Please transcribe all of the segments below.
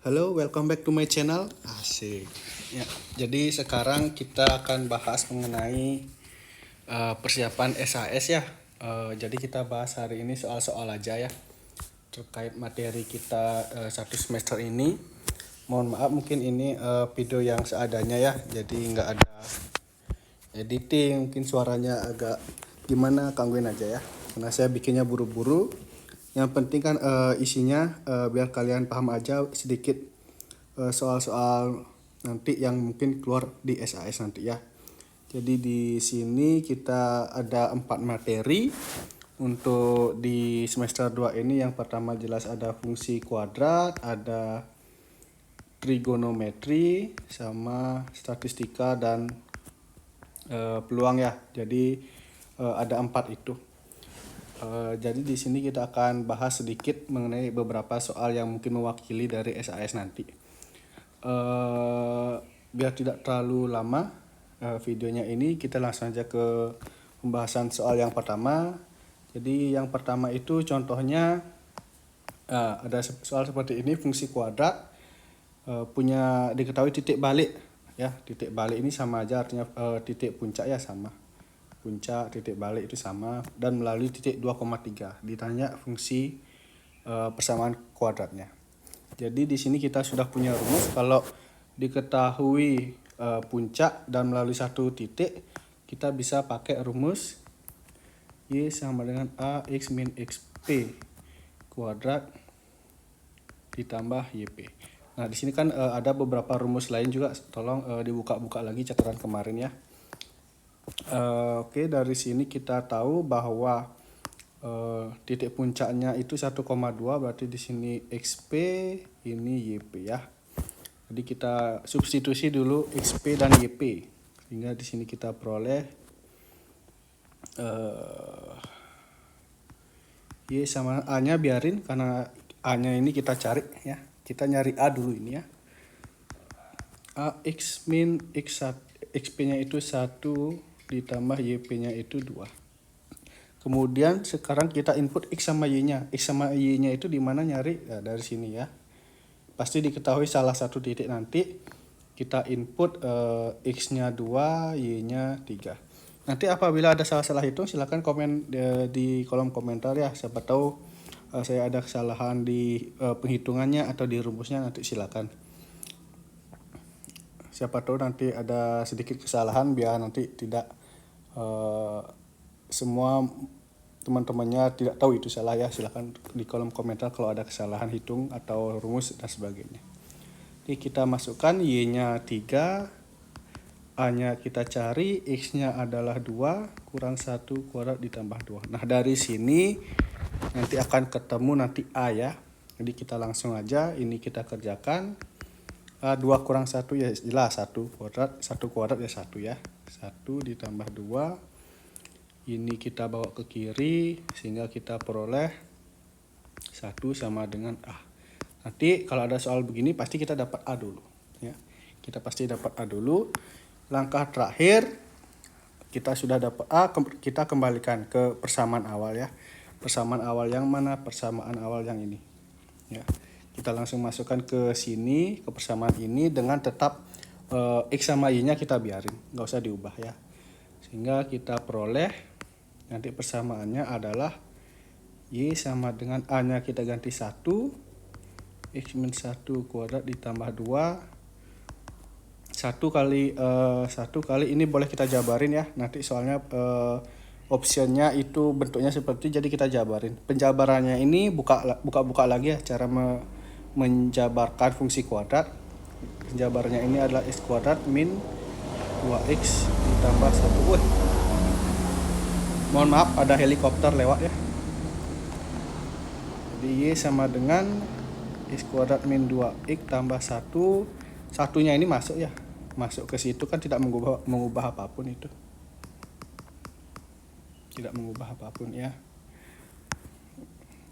Halo, welcome back to my channel. Asik. Ya, jadi sekarang kita akan bahas mengenai persiapan SAS ya. Jadi kita bahas hari ini soal-soal aja ya terkait materi kita satu semester ini. Mohon maaf mungkin ini video yang seadanya ya. Jadi nggak ada editing, mungkin suaranya agak gimana, gangguin aja ya. Karena saya bikinnya buru-buru. Yang penting kan isinya biar kalian paham aja sedikit soal-soal nanti yang mungkin keluar di SAS nanti ya. Jadi di sini kita ada 4 materi untuk di semester 2 ini. Yang pertama jelas ada fungsi kuadrat, ada trigonometri, sama statistika dan peluang ya. Jadi ada 4 itu. Jadi di sini kita akan bahas sedikit mengenai beberapa soal yang mungkin mewakili dari SAS nanti. Biar tidak terlalu lama videonya ini, kita langsung aja ke pembahasan soal yang pertama. Jadi yang pertama itu contohnya ada soal seperti ini, fungsi kuadrat punya diketahui titik balik ya. Titik balik ini sama aja artinya titik puncak ya, sama. Puncak titik balik itu sama, dan melalui titik 2,3 ditanya fungsi persamaan kuadratnya. Jadi di sini kita sudah punya rumus. Kalau diketahui puncak dan melalui satu titik, kita bisa pakai rumus Y sama dengan AX min XP kuadrat ditambah YP. Nah di sini kan ada beberapa rumus lain juga, tolong dibuka-buka lagi catatan kemarin ya. Oke, dari sini kita tahu bahwa titik puncaknya itu 1,2, berarti di sini XP, ini YP ya. Jadi kita substitusi dulu XP dan YP, sehingga di sini kita peroleh Y sama A-nya biarin, karena A-nya ini kita cari ya. Kita nyari A dulu ini ya. AX min XP-nya itu 1 ditambah YP-nya itu 2. Kemudian sekarang kita input X sama Y-nya. X sama Y-nya itu di mana nyari? Nah, dari sini ya. Pasti diketahui salah satu titik nanti. Kita input X-nya 2, Y-nya 3. Nanti apabila ada salah-salah hitung, silakan komen di kolom komentar ya. Siapa tahu saya ada kesalahan di penghitungannya atau di rumusnya, nanti silakan. Siapa tahu nanti ada sedikit kesalahan, biar nanti tidak semua teman-temannya tidak tahu itu salah ya. Silahkan di kolom komentar kalau ada kesalahan hitung atau rumus dan sebagainya. Jadi kita masukkan Y-nya 3, A-nya kita cari, X-nya adalah 2 kurang 1 kuadrat ditambah 2. Nah dari sini nanti akan ketemu nanti A ya. Jadi kita langsung aja ini kita kerjakan. 2 kurang 1 ya jelas 1 kuadrat, 1 kuadrat ya 1 ya. 1 ditambah 2. Ini kita bawa ke kiri sehingga kita peroleh 1 sama dengan A. Nanti kalau ada soal begini pasti kita dapat A dulu ya. Kita pasti dapat A dulu. Langkah terakhir kita sudah dapat A, kita kembalikan ke persamaan awal ya. Persamaan awal yang mana? Persamaan awal yang ini ya. Kita langsung masukkan ke sini, ke persamaan ini, dengan tetap X sama Y-nya kita biarin, nggak usah diubah ya. Sehingga kita peroleh nanti persamaannya adalah Y sama dengan A-nya kita ganti 1, X min 1 kuadrat ditambah 2. 1 kali ini boleh kita jabarin ya. Nanti soalnya optionnya itu bentuknya seperti, jadi kita jabarin. Penjabarannya ini buka lagi ya, cara menjabarkan fungsi kuadrat. Penjabarannya ini adalah X kuadrat min 2X ditambah 1. Mohon maaf ada helikopter lewat ya. Jadi Y sama dengan X kuadrat min 2X tambah 1. Satunya ini masuk ya. Masuk ke situ kan tidak mengubah apapun itu. Tidak mengubah apapun ya.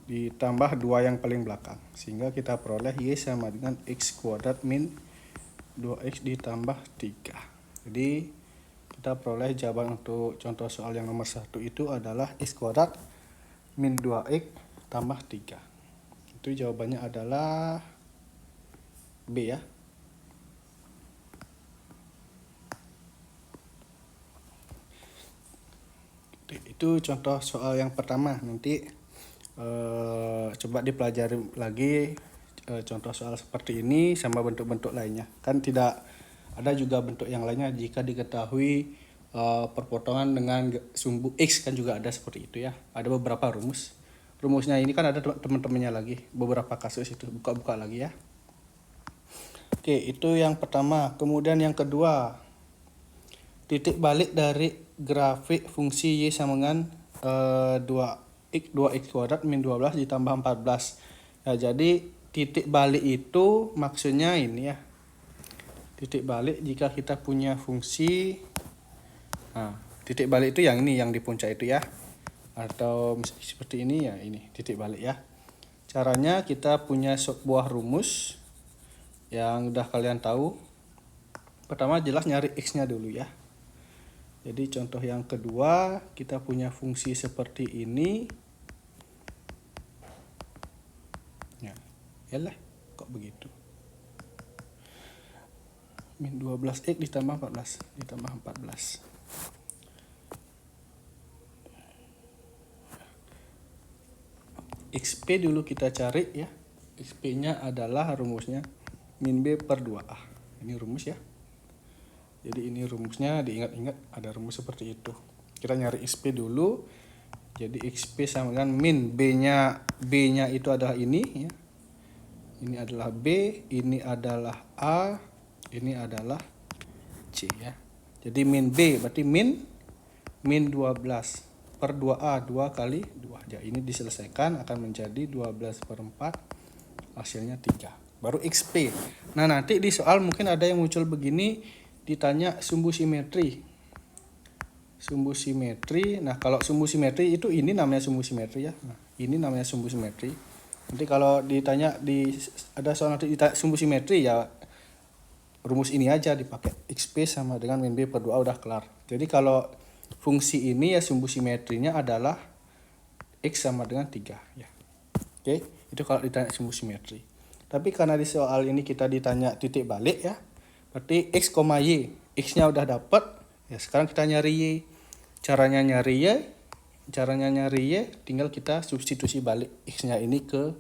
Ditambah 2 yang paling belakang. Sehingga kita peroleh Y sama dengan X kuadrat min 2X ditambah 3. Jadi kita peroleh jawaban untuk contoh soal yang nomor 1 itu adalah X kuadrat min 2X tambah 3. Itu jawabannya adalah B ya. Itu contoh soal yang pertama. Nanti coba dipelajari lagi contoh soal seperti ini sama bentuk-bentuk lainnya. Kan tidak ada juga bentuk yang lainnya jika diketahui perpotongan dengan sumbu X kan juga ada seperti itu ya. Ada beberapa rumus. Rumusnya ini kan ada teman-temannya lagi. Beberapa kasus itu buka-buka lagi ya. Oke, itu yang pertama. Kemudian yang kedua, titik balik dari grafik fungsi Y sama dengan 2x kuadrat min 12 ditambah 14. Ya, jadi titik balik itu maksudnya ini ya. Titik balik jika kita punya fungsi, nah, titik balik itu yang ini, yang di puncak itu ya. Atau seperti ini ya, ini titik balik ya. Caranya kita punya sebuah rumus yang udah kalian tahu. Pertama jelas nyari X-nya dulu ya. Jadi contoh yang kedua, kita punya fungsi seperti ini. Ya, yalah, kok begitu. Min 12x ditambah 14, ditambah 14. XP dulu kita cari ya. XP-nya adalah rumusnya min B per 2A. Ini rumus ya. Jadi ini rumusnya, diingat-ingat ada rumus seperti itu. Kita nyari XP dulu. Jadi XP sama dengan min B-nya itu adalah ini ya. Ini adalah B, ini adalah A, ini adalah C ya. Jadi min B berarti min 12 per 2A, 2 kali 2. Jadi ini diselesaikan akan menjadi 12 per 4, hasilnya 3. Baru XP. Nah, nanti di soal mungkin ada yang muncul begini, ditanya sumbu simetri. Sumbu simetri. Nah, kalau sumbu simetri itu ini namanya sumbu simetri ya. Nah, ini namanya sumbu simetri. Nanti kalau ditanya ada soal nanti ditanya sumbu simetri ya rumus ini aja dipakai. XP sama dengan min B per 2A udah kelar. Jadi kalau fungsi ini ya sumbu simetrinya adalah X sama dengan 3 ya. Oke, itu kalau ditanya sumbu simetri. Tapi karena di soal ini kita ditanya titik balik ya. Berarti X, Y. X-nya udah dapat. Ya, sekarang kita nyari Y. Caranya nyari Y tinggal kita substitusi balik X-nya ini ke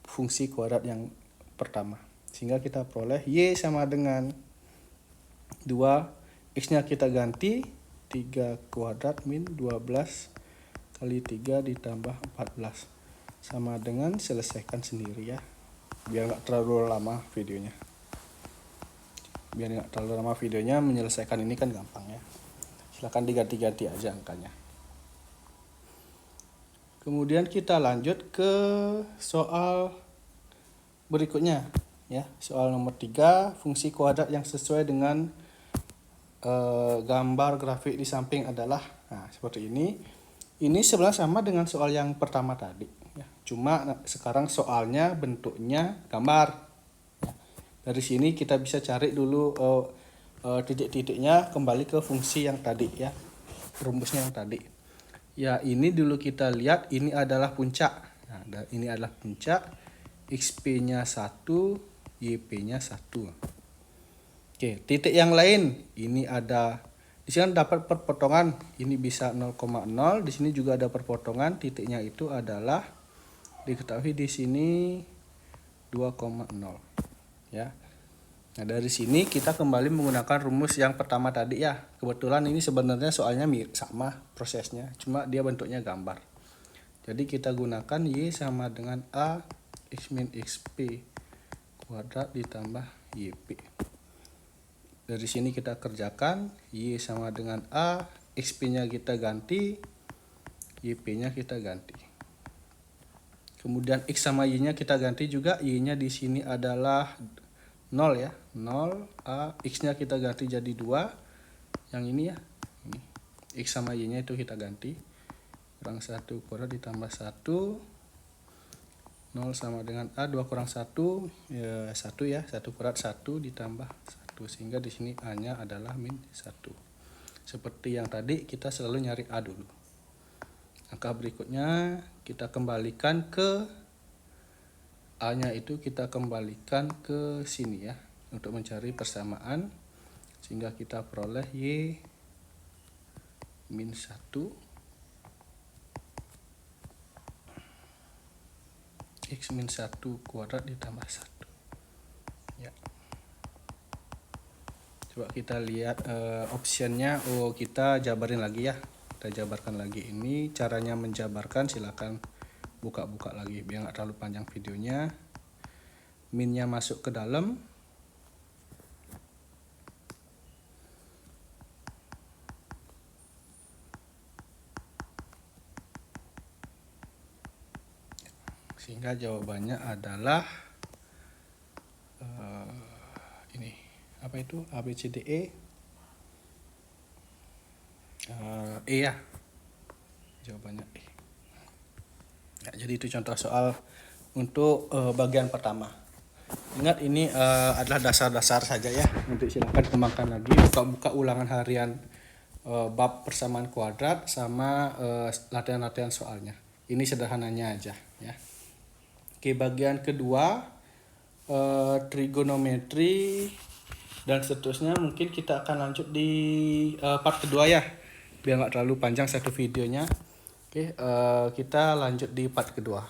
fungsi kuadrat yang pertama. Sehingga kita peroleh Y sama dengan 2. X-nya kita ganti 3 kuadrat min 12 kali 3 ditambah 14 sama dengan selesaikan sendiri ya, biar nggak terlalu lama videonya. Menyelesaikan ini kan gampang ya, silahkan diganti-ganti aja angkanya. Kemudian kita lanjut ke soal berikutnya ya. Soal nomor 3, fungsi kuadrat yang sesuai dengan gambar grafik di samping adalah, nah seperti ini. Ini sebenarnya sama dengan soal yang pertama tadi ya. Cuma sekarang soalnya bentuknya gambar ya. Dari sini kita bisa cari dulu titik-titiknya, kembali ke fungsi yang tadi ya, rumusnya yang tadi ya. Ini dulu kita lihat, ini adalah puncak. Nah, ini adalah puncak, XP-nya 1, YP-nya 1. Oke, titik yang lain ini ada, di sini dapat perpotongan, ini bisa 0,0, di sini juga ada perpotongan, titiknya itu adalah diketahui di sini 2,0 ya. Nah, dari sini kita kembali menggunakan rumus yang pertama tadi ya. Kebetulan ini sebenarnya soalnya sama prosesnya, cuma dia bentuknya gambar. Jadi kita gunakan Y sama dengan A X min XP kuadrat ditambah YP. Dari sini kita kerjakan, Y sama dengan A, XP-nya kita ganti, YP-nya kita ganti. Kemudian X sama Y-nya kita ganti juga, Y-nya di sini adalah 0 ya, 0, A, X-nya kita ganti jadi 2, yang ini ya, ini. X sama Y-nya itu kita ganti, kurang 1 kuadrat ditambah 1, 0 sama dengan A, 2 kurang 1, ya 1 ya, 1 kuadrat 1 ditambah 1. Sehingga di sini A-nya adalah min 1. Seperti yang tadi, kita selalu nyari A dulu. Langkah berikutnya kita kembalikan ke A-nya itu kita kembalikan ke sini ya, untuk mencari persamaan, sehingga kita peroleh Y min 1 X min 1 kuadrat ditambah 1 ya. Coba kita lihat optionnya. Kita jabarin lagi ya, kita jabarkan lagi. Ini caranya menjabarkan, silakan buka-buka lagi biar nggak terlalu panjang videonya. Minnya masuk ke dalam, sehingga jawabannya adalah ini apa itu, A B C D E, ya, jawabannya E ya. Jadi itu contoh soal untuk bagian pertama. Ingat ini adalah dasar-dasar saja ya, nanti silakan kembangkan lagi, buka-buka ulangan harian bab persamaan kuadrat sama latihan-latihan soalnya. Ini sederhananya aja ya. Oke, bagian kedua trigonometri dan seterusnya mungkin kita akan lanjut di part kedua ya, biar nggak terlalu panjang satu videonya. Oke, kita lanjut di part kedua.